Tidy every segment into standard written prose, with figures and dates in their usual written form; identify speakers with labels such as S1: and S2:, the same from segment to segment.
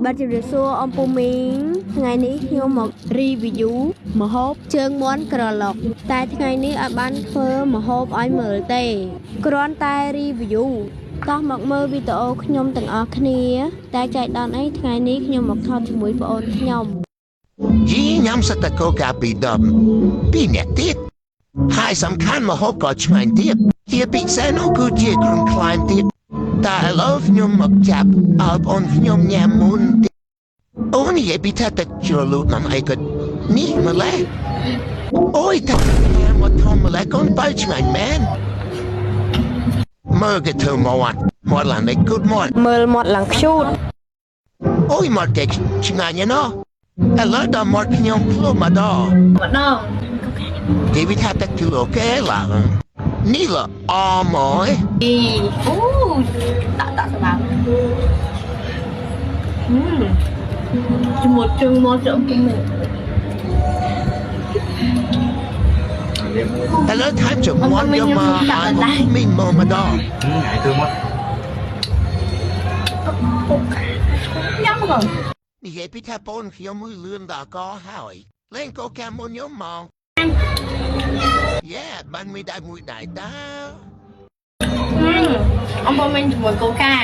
S1: បាទជម្រាបសួរអំពូមីងថ្ងៃនេះខ្ញុំមក review ម្ហូបជើងមាន់ក្រឡុកតែថ្ងៃនេះអត់បានធ្វើម្ហូបឲ្យមើលទេគ្រាន់តែ review តោះមកមើលវីដេអូខ្ញុំទាំងអស់គ្នាតែចែកដល់អីថ្ងៃនេះខ្ញុំមកថតជាមួយប្អូនខ្ញុំ
S2: យីញ៉ាំសតកូកាពីដប់ពីអ្នកទៀតហើយសំខាន់ម្ហូបក៏ឆ្ងាញ់ទៀតជាពិសេសនោះគឺជាគ្រឿងខ្លាញ់ទៀតតែឥឡូវខ្ញុំមកចាប់ឲ្យបងខ្ញុំញ៉ាំមុនទៀតអូននិយាយពីថាទឹកជ្រលក់នឹងអីក៏នេះម្លេះអូយតែញ៉ាំមកធំម្លេះកូនបើឆ្ងាញ់មែនមើលគេធ្វើមាត់ឡើងនេះគូតមាត់
S1: មើលមាត់ឡើងខ្ជូត
S2: អូយមាត់គេឆ្ងាញ់ណាស់ឥឡូវដល់មាត់ខ្ញុំភ្លុំម្ដងនិយាយពីថាទឹកជ្រលក់គេឡើងនេះlà mỏi
S3: tak sebab cuma cuma cuma
S2: hello time cho món cho mà mình mà đó
S4: ngại thương mất
S3: nhắm rồi
S2: vậy biếtថាបងខ្ញុំមួយលឿនដល់កហើយលេងកូកាមុនខ្ញុំមកបានមួយដៃតា
S3: ông bố mìnhជាមួយកូកា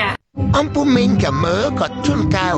S2: អំពុំមីងក៏មើលក៏ជន់កៅ